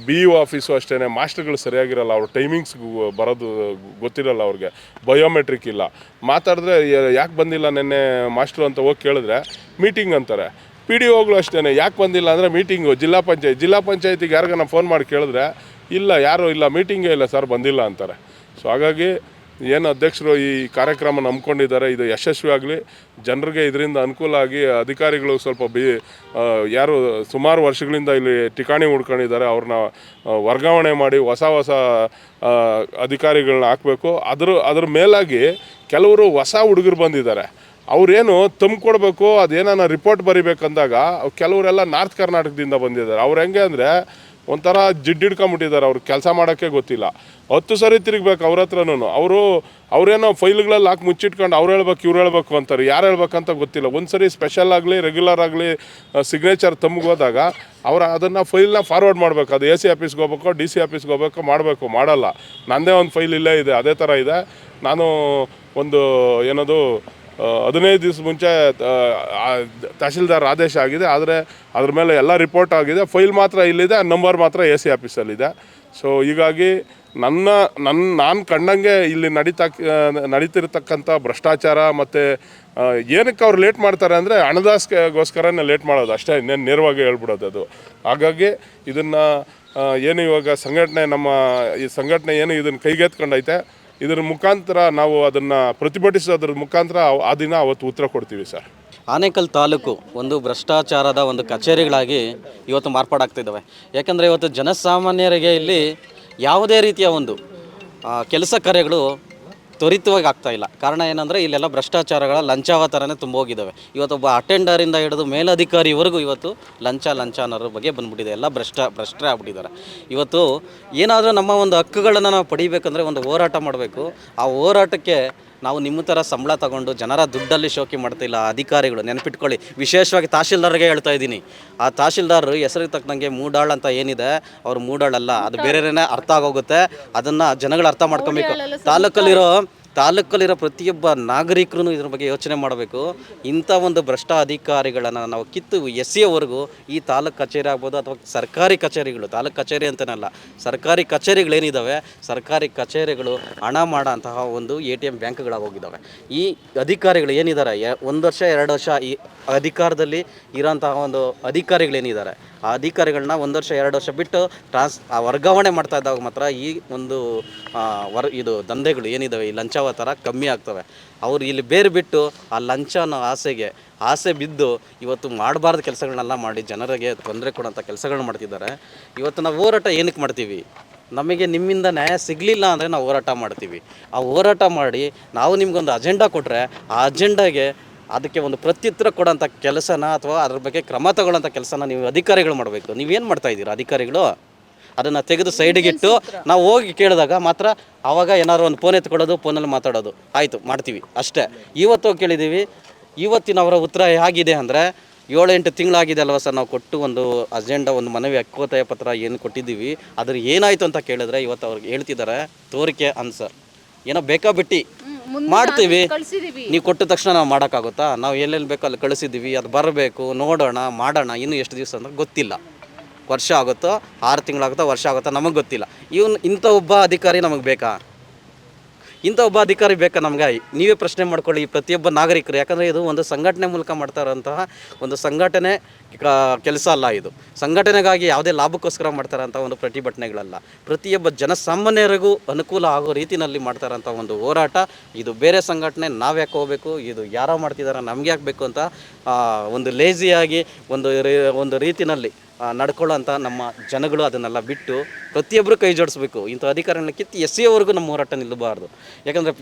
BEO ಆಫೀಸು ಅಷ್ಟೇ, ಮಾಸ್ಟರ್ಗಳು ಸರಿಯಾಗಿರಲ್ಲ. ಅವ್ರ ಟೈಮಿಂಗ್ಸ್ ಬರೋದು ಗೊತ್ತಿರಲ್ಲ ಅವ್ರಿಗೆ, ಬಯೋಮೆಟ್ರಿಕ್ ಇಲ್ಲ. ಮಾತಾಡಿದ್ರೆ ಯಾಕೆ ಬಂದಿಲ್ಲ ನೆನ್ನೆ ಮಾಸ್ಟ್ರು ಅಂತ ಹೋಗಿ ಕೇಳಿದ್ರೆ ಮೀಟಿಂಗ್ ಅಂತಾರೆ. PDOಗಳು ಅಷ್ಟೇ, ಯಾಕೆ ಬಂದಿಲ್ಲ ಅಂದರೆ ಮೀಟಿಂಗು. ಜಿಲ್ಲಾ ಪಂಚಾಯತಿಗೆ ಯಾರಿಗಾನ ಫೋನ್ ಮಾಡಿ ಕೇಳಿದ್ರೆ ಇಲ್ಲ, ಯಾರೂ ಇಲ್ಲ, ಮೀಟಿಂಗೇ ಇಲ್ಲ ಸರ್, ಬಂದಿಲ್ಲ ಅಂತಾರೆ. ಸೊ ಹಾಗಾಗಿ ಏನು ಅಧ್ಯಕ್ಷರು ಈ ಕಾರ್ಯಕ್ರಮ ನಂಬ್ಕೊಂಡಿದ್ದಾರೆ, ಇದು ಯಶಸ್ವಿ ಆಗಲಿ, ಜನರಿಗೆ ಇದರಿಂದ ಅನುಕೂಲ ಆಗಿ ಅಧಿಕಾರಿಗಳು ಸ್ವಲ್ಪ ಯಾರು ಸುಮಾರು ವರ್ಷಗಳಿಂದ ಇಲ್ಲಿ ಠಿಕಾಣಿ ಹುಡ್ಕೊಂಡಿದ್ದಾರೆ ಅವ್ರನ್ನ ವರ್ಗಾವಣೆ ಮಾಡಿ ಹೊಸ ಅಧಿಕಾರಿಗಳನ್ನ ಹಾಕಬೇಕು. ಅದ್ರ ಮೇಲಾಗಿ ಕೆಲವರು ಹೊಸ ಹುಡುಗರು ಬಂದಿದ್ದಾರೆ. ಅವ್ರೇನು ತುಂಬಿಕೊಡ್ಬೇಕು, ಅದೇನ ರಿಪೋರ್ಟ್ ಬರಿಬೇಕಂದಾಗ ಕೆಲವರೆಲ್ಲ ನಾರ್ತ್ ಕರ್ನಾಟಕದಿಂದ ಬಂದಿದ್ದಾರೆ. ಅವ್ರು ಹೆಂಗೆ ಅಂದರೆ ಒಂಥರ ಜಿಡ್ಡಿಡ್ಕೊಂಬಿಟ್ಟಿದ್ದಾರೆ, ಅವ್ರು ಕೆಲಸ ಮಾಡೋಕ್ಕೆ ಗೊತ್ತಿಲ್ಲ. 10 ಸರಿ ತಿರುಗಬೇಕು ಅವ್ರ ಹತ್ರನೂ. ಅವರೇನೋ ಫೈಲ್ಗಳಲ್ಲಿ ಹಾಕಿ ಮುಚ್ಚಿಟ್ಕೊಂಡು ಅವ್ರು ಹೇಳ್ಬೇಕು ಇವ್ರು ಹೇಳ್ಬೇಕು ಅಂತಾರೆ. ಯಾರು ಹೇಳ್ಬೇಕಂತ ಗೊತ್ತಿಲ್ಲ. ಒಂದು ಸರಿ ಸ್ಪೆಷಲ್ ಆಗಲಿ ರೆಗ್ಯುಲರ್ ಆಗಲಿ ಸಿಗ್ನೇಚರ್ ಹೋದಾಗ ಅದನ್ನು ಫೈಲ್ನ ಫಾರ್ವರ್ಡ್ ಮಾಡಬೇಕು. ಅದು AC ಆಫೀಸ್ಗೆ ಹೋಗ್ಬೇಕು, DC ಆಫೀಸ್ಗೆ ಹೋಗ್ಬೇಕು, ಮಾಡಲ್ಲ. ನನ್ನದೇ ಒಂದು ಫೈಲ್ ಇಲ್ಲೇ ಇದೆ, ಅದೇ ಥರ ಇದೆ. ನಾನು ಒಂದು 15 ದಿವಸ ಮುಂಚೆ ತಹಶೀಲ್ದಾರ್ ಆದೇಶ ಆಗಿದೆ, ಆದರೆ ಅದ್ರ ಮೇಲೆ ಎಲ್ಲ ರಿಪೋರ್ಟ್ ಆಗಿದೆ. ಫೈಲ್ ಮಾತ್ರ ಇಲ್ಲಿದೆ, ನಂಬರ್ ಮಾತ್ರ AC ಆಫೀಸಲ್ಲಿದೆ. ಸೊ ಹೀಗಾಗಿ ನಾನು ಕಂಡಂಗೆ ಇಲ್ಲಿ ನಡೀತಿರ್ತಕ್ಕಂಥ ಭ್ರಷ್ಟಾಚಾರ ಮತ್ತು ಏನಕ್ಕೆ ಅವ್ರು ಲೇಟ್ ಮಾಡ್ತಾರೆ ಅಂದರೆ ಹಣದಾಸೆಗೋಸ್ಕರನೇ ಲೇಟ್ ಮಾಡೋದು ಅಷ್ಟೇ, ಇನ್ನೇನು ನೇರವಾಗಿ ಹೇಳ್ಬಿಡೋದು ಅದು. ಹಾಗಾಗಿ ಇದನ್ನು ಏನು ಇವಾಗ ನಮ್ಮ ಈ ಸಂಘಟನೆ ಏನು ಇದನ್ನು ಕೈಗೆತ್ಕೊಂಡೈತೆ, ಇದರ ಮುಖಾಂತರ ನಾವು ಅದನ್ನು ಪ್ರತಿಭಟಿಸೋದ್ರ ಮುಖಾಂತರ ಆ ದಿನ ಅವತ್ತು ಉತ್ತರ ಕೊಡ್ತೀವಿ ಸರ್. ಆನೇಕಲ್ ತಾಲೂಕು ಒಂದು ಭ್ರಷ್ಟಾಚಾರದ ಒಂದು ಕಚೇರಿಗಳಾಗಿ ಇವತ್ತು ಮಾರ್ಪಾಡಾಗ್ತಿದ್ದಾವೆ. ಯಾಕಂದರೆ ಇವತ್ತು ಜನಸಾಮಾನ್ಯರಿಗೆ ಇಲ್ಲಿ ಯಾವುದೇ ರೀತಿಯ ಒಂದು ಕೆಲಸ ಕಾರ್ಯಗಳು ತ್ವರಿತವಾಗಿ ಆಗ್ತಾಯಿಲ್ಲ. ಕಾರಣ ಏನಂದರೆ ಇಲ್ಲೆಲ್ಲ ಭ್ರಷ್ಟಾಚಾರಗಳ ಲಂಚಾವತಾರನೇ ತುಂಬೋಗಿದ್ದಾವೆ. ಇವತ್ತೊಬ್ಬ ಅಟೆಂಡರಿಂದ ಹಿಡಿದು ಮೇಲಧಿಕಾರಿವರೆಗೂ ಇವತ್ತು ಲಂಚ ಅನ್ನೋದ್ರ ಬಗ್ಗೆ ಬಂದ್ಬಿಟ್ಟಿದೆ. ಎಲ್ಲ ಭ್ರಷ್ಟರೇ ಆಗ್ಬಿಟ್ಟಿದ್ದಾರೆ. ಇವತ್ತು ಏನಾದರೂ ನಮ್ಮ ಒಂದು ಹಕ್ಕುಗಳನ್ನು ನಾವು ಪಡಿಬೇಕಂದ್ರೆ ಒಂದು ಹೋರಾಟ ಮಾಡಬೇಕು. ಆ ಹೋರಾಟಕ್ಕೆ ನಾವು ನಿಮ್ಮ ಥರ ಸಂಬಳ ತಗೊಂಡು ಜನರ ದುಡ್ಡಲ್ಲಿ ಶೋಕಿ ಮಾಡ್ತಿಲ್ಲ ಅಧಿಕಾರಿಗಳು. ನೆನಪಿಟ್ಕೊಳ್ಳಿ, ವಿಶೇಷವಾಗಿ ತಹಶೀಲ್ದಾರ್ಗೆ ಹೇಳ್ತಾ ಇದ್ದೀನಿ. ಆ ತಹಶೀಲ್ದಾರ್ ಹೆಸರಿಗೆ ತಕ್ಕಂಗೆ ಮೂಡಾಳ್ ಅಂತ ಏನಿದೆ, ಅವ್ರು ಮೂಡಾಳಲ್ಲ, ಅದು ಬೇರೆನೇ ಅರ್ಥ ಆಗೋಗುತ್ತೆ. ಅದನ್ನು ಜನಗಳು ಅರ್ಥ ಮಾಡ್ಕೊಬೇಕು. ತಾಲೂಕಲ್ಲಿರೋ ಪ್ರತಿಯೊಬ್ಬ ನಾಗರಿಕರು ಇದ್ರ ಬಗ್ಗೆ ಯೋಚನೆ ಮಾಡಬೇಕು. ಇಂಥ ಒಂದು ಭ್ರಷ್ಟ ಅಧಿಕಾರಿಗಳನ್ನು ನಾವು ಕಿತ್ತು ಎಸೆಯೋವರೆಗೂ ಈ ತಾಲೂಕು ಕಚೇರಿ ಆಗ್ಬೋದು ಅಥವಾ ಸರ್ಕಾರಿ ಕಚೇರಿಗಳು, ತಾಲೂಕು ಕಚೇರಿ ಅಂತನಲ್ಲ, ಸರ್ಕಾರಿ ಕಚೇರಿಗಳೇನಿದ್ದಾವೆ, ಸರ್ಕಾರಿ ಕಚೇರಿಗಳು ಹಣ ಮಾಡೋ ಅಂತಹ ಒಂದು ATM ಬ್ಯಾಂಕ್ಗಳಾಗೋಗಿದ್ದಾವೆ. ಈ ಅಧಿಕಾರಿಗಳು ಏನಿದ್ದಾರೆ, 1 ವರ್ಷ 2 ವರ್ಷ ಈ ಅಧಿಕಾರದಲ್ಲಿ ಇರೋಂತಹ ಒಂದು ಅಧಿಕಾರಿಗಳೇನಿದ್ದಾರೆ, ಆ ಅಧಿಕಾರಿಗಳನ್ನ 1 ವರ್ಷ 2 ವರ್ಷ ಬಿಟ್ಟು ವರ್ಗಾವಣೆ ಮಾಡ್ತಾ ಇದ್ದಾಗ ಮಾತ್ರ ಈ ಒಂದು ಇದು ದಂಧೆಗಳು ಏನಿದ್ದಾವೆ, ಈ ಲಂಚಾವತಾರ ಕಮ್ಮಿ ಆಗ್ತವೆ. ಅವರು ಇಲ್ಲಿ ಬೇರೆ ಬಿಟ್ಟು ಆ ಲಂಚ ಅನ್ನೋ ಆಸೆ ಬಿದ್ದು ಇವತ್ತು ಮಾಡಬಾರ್ದು ಕೆಲಸಗಳನ್ನೆಲ್ಲ ಮಾಡಿ ಜನರಿಗೆ ತೊಂದರೆ ಕೊಡೋಂಥ ಕೆಲಸಗಳನ್ನ ಮಾಡ್ತಿದ್ದಾರೆ. ಇವತ್ತು ನಾವು ಹೋರಾಟ ಏನಕ್ಕೆ ಮಾಡ್ತೀವಿ? ನಮಗೆ ನಿಮ್ಮಿಂದ ನ್ಯಾಯ ಸಿಗಲಿಲ್ಲ ಅಂದರೆ ನಾವು ಹೋರಾಟ ಮಾಡ್ತೀವಿ. ಆ ಹೋರಾಟ ಮಾಡಿ ನಾವು ನಿಮ್ಗೊಂದು ಅಜೆಂಡಾ ಕೊಟ್ಟರೆ ಆ ಅಜೆಂಡಾಗೆ ಅದಕ್ಕೆ ಒಂದು ಪ್ರತ್ಯುತ್ತರ ಕೊಡೋಂಥ ಕೆಲಸನ ಅಥವಾ ಅದ್ರ ಬಗ್ಗೆ ಕ್ರಮ ತಗೊಳ್ಳೋಂಥ ಕೆಲಸನ ನೀವು ಅಧಿಕಾರಿಗಳು ಮಾಡಬೇಕು. ನೀವೇನು ಮಾಡ್ತಾಯಿದ್ದೀರಾ ಅಧಿಕಾರಿಗಳು? ಅದನ್ನು ತೆಗೆದು ಸೈಡಿಗಿಟ್ಟು ನಾವು ಹೋಗಿ ಕೇಳಿದಾಗ ಮಾತ್ರ ಆವಾಗ ಏನಾದ್ರು ಒಂದು ಫೋನ್ ಎತ್ಕೊಳ್ಳೋದು, ಫೋನಲ್ಲಿ ಮಾತಾಡೋದು, ಆಯಿತು ಮಾಡ್ತೀವಿ ಅಷ್ಟೇ. ಇವತ್ತು ಕೇಳಿದ್ದೀವಿ, ಇವತ್ತಿನ ಅವರ ಉತ್ತರ ಹೇಗಿದೆ ಅಂದರೆ 7-8 ತಿಂಗಳಾಗಿದೆ ಅಲ್ವ ಸರ್ ನಾವು ಕೊಟ್ಟು ಒಂದು ಅಜೆಂಡಾ, ಒಂದು ಮನವಿ ಹಕ್ಕೊತ್ತಾಯ ಪತ್ರ ಏನು ಕೊಟ್ಟಿದ್ದೀವಿ, ಅದ್ರ ಏನಾಯಿತು ಅಂತ ಕೇಳಿದ್ರೆ ಇವತ್ತು ಅವ್ರಿಗೆ ಹೇಳ್ತಿದ್ದಾರೆ ತೋರಿಕೆ ಆನ್ಸರ್. ಏನೋ ಬೇಕಾಬಿಟ್ಟು ಮಾಡ್ತೀವಿ, ನೀವು ಕೊಟ್ಟ ತಕ್ಷಣ ನಾವು ಮಾಡೋಕ್ಕಾಗುತ್ತಾ? ನಾವು ಎಲ್ಲೆಲ್ಲಿ ಬೇಕೋ ಅಲ್ಲಿ ಕಳಿಸಿದ್ದೀವಿ, ಅದು ಬರಬೇಕು, ನೋಡೋಣ, ಮಾಡೋಣ, ಇನ್ನೂ ಎಷ್ಟು ದಿವಸ ಅಂದ್ರೆ ಗೊತ್ತಿಲ್ಲ. ವರ್ಷ ಆಗುತ್ತೋ, 6 ತಿಂಗಳಾಗುತ್ತೋ, ವರ್ಷ ಆಗುತ್ತೋ, ನಮಗೆ ಗೊತ್ತಿಲ್ಲ. ಇಂಥ ಒಬ್ಬ ಅಧಿಕಾರಿ ನಮಗೆ ಬೇಕಾ? ಇಂಥ ಒಬ್ಬ ಅಧಿಕಾರಿ ಬೇಕಾ ನಮಗೆ? ನೀವೇ ಪ್ರಶ್ನೆ ಮಾಡ್ಕೊಳ್ಳಿ, ಈ ಪ್ರತಿಯೊಬ್ಬ ನಾಗರಿಕರು. ಯಾಕಂದರೆ ಇದು ಒಂದು ಸಂಘಟನೆ ಮೂಲಕ ಮಾಡ್ತಾ ಇರೋಂತಹ ಒಂದು ಸಂಘಟನೆ ಕೆಲಸ ಅಲ್ಲ. ಇದು ಸಂಘಟನೆಗಾಗಿ ಯಾವುದೇ ಲಾಭಕ್ಕೋಸ್ಕರ ಮಾಡ್ತಾರಂಥ ಒಂದು ಪ್ರತಿಭಟನೆಗಳಲ್ಲ. ಪ್ರತಿಯೊಬ್ಬ ಜನಸಾಮಾನ್ಯರಿಗೂ ಅನುಕೂಲ ಆಗೋ ರೀತಿಯಲ್ಲಿ ಮಾಡ್ತಾರಂಥ ಒಂದು ಹೋರಾಟ ಇದು. ಬೇರೆ ಸಂಘಟನೆ ನಾವು ಯಾಕೆ ಹೋಗಬೇಕು, ಇದು ಯಾರೋ ಮಾಡ್ತಿದ್ದಾರೆ ನಮ್ಗೆ ಯಾಕೆ ಬೇಕು ಅಂತ ಒಂದು ಲೇಜಿಯಾಗಿ ಒಂದು ರೀತಿಯಲ್ಲಿ ನಡ್ಕೊಳ್ಳೋಂಥ ನಮ್ಮ ಜನಗಳು ಅದನ್ನೆಲ್ಲ ಬಿಟ್ಟು ಪ್ರತಿಯೊಬ್ಬರು ಕೈ ಜೋಡಿಸ್ಬೇಕು. ಇಂಥ ಅಧಿಕಾರಗಳನ್ನ ಕಿತ್ತು ಎಸೆಯೋವರೆಗೂ ನಮ್ಮ ಹೋರಾಟ ನಿಲ್ಲಬಾರ್ದು. ಯಾಕಂದರೆ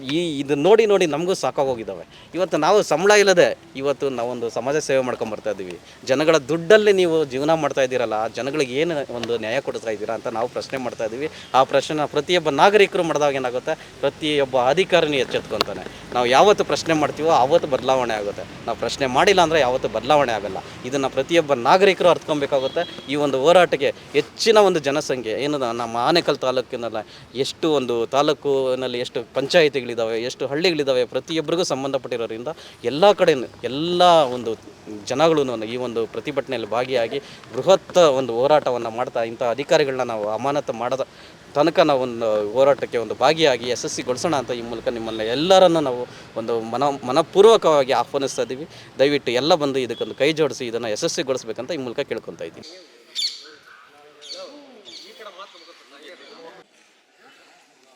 ಇದು ನೋಡಿ ನಮಗೂ ಸಾಕಾಗೋಗಿದ್ದಾವೆ. ಇವತ್ತು ನಾವು ಸಂಬಳ ಇಲ್ಲದೆ ಇವತ್ತು ನಾವೊಂದು ಸಮಾಜ ಸೇವೆ ಮಾಡ್ಕೊಂಬರ್ತಾ ಇದ್ದೀವಿ. ಜನಗಳ ದುಡ್ಡಲ್ಲಿ ನೀವು ಜೀವನ ಮಾಡ್ತಾ ಇದ್ದೀರಲ್ಲ, ಜನಗಳಿಗೆ ಏನು ಒಂದು ನ್ಯಾಯ ಕೊಡ್ತಾ ಇದ್ದೀರಾ ಅಂತ ನಾವು ಪ್ರಶ್ನೆ ಮಾಡ್ತಾ ಇದ್ದೀವಿ. ಆ ಪ್ರಶ್ನೆ ಪ್ರತಿಯೊಬ್ಬ ನಾಗರಿಕರು ಮಾಡಿದಾಗ ಏನಾಗುತ್ತೆ, ಪ್ರತಿಯೊಬ್ಬ ಅಧಿಕಾರಿನೂ ಎಚ್ಚೆತ್ಕೊತಾನೆ. ನಾವು ಯಾವತ್ತು ಪ್ರಶ್ನೆ ಮಾಡ್ತೀವೋ ಆವತ್ತು ಬದಲಾವಣೆ ಆಗುತ್ತೆ. ನಾವು ಪ್ರಶ್ನೆ ಮಾಡಿಲ್ಲ ಅಂದರೆ ಯಾವತ್ತೂ ಬದಲಾವಣೆ ಆಗಲ್ಲ. ಇದನ್ನು ಪ್ರತಿಯೊಬ್ಬ ನಾಗರಿಕರು ಅರ್ಥಕೊಬೇಕಾಗುತ್ತೆ. ಈ ಒಂದು ಹೋರಾಟಕ್ಕೆ ಹೆಚ್ಚಿನ ಒಂದು ಜನಸಂಖ್ಯೆ ಏನು, ನಮ್ಮ ಆನೇಕಲ್ ತಾಲೂಕಿನಲ್ಲ ಎಷ್ಟು ಒಂದು ತಾಲೂಕಿನಲ್ಲಿ ಎಷ್ಟು ಪಂಚಾಯಿತಿಗಳಿದ್ದಾವೆ, ಎಷ್ಟು ಹಳ್ಳಿಗಳಿದ್ದಾವೆ, ಪ್ರತಿಯೊಬ್ಬರಿಗೂ ಸಂಬಂಧಪಟ್ಟಿರೋದ್ರಿಂದ ಎಲ್ಲ ಕಡೆ ಎಲ್ಲ ಒಂದು ಜನಗಳು ಈ ಒಂದು ಪ್ರತಿಭಟನೆಯಲ್ಲಿ ಭಾಗಿಯಾಗಿ ಬೃಹತ್ ಒಂದು ಹೋರಾಟವನ್ನು ಮಾಡ್ತಾ ಇಂಥ ಅಧಿಕಾರಿಗಳನ್ನ ನಾವು ಅಮಾನತು ಮಾಡದ ತನಕ ನಾವು ಒಂದು ಹೋರಾಟಕ್ಕೆ ಒಂದು ಭಾಗಿಯಾಗಿ ಯಶಸ್ವಿಗೊಳಿಸೋಣ ಅಂತ ಈ ಮೂಲಕ ನಿಮ್ಮನ್ನ ಎಲ್ಲರನ್ನು ನಾವು ಒಂದು ಮನಪೂರ್ವಕವಾಗಿ ಆಹ್ವಾನಿಸ್ತಾ ಇದ್ದೀವಿ. ದಯವಿಟ್ಟು ಎಲ್ಲ ಬಂದು ಇದಕ್ಕೊಂದು ಕೈ ಜೋಡಿಸಿ ಇದನ್ನು ಯಶಸ್ವಿಗೊಳಿಸ್ಬೇಕಂತ ಈ ಮೂಲಕ ಕೇಳ್ಕೊತಾ ಇದ್ದೀವಿ.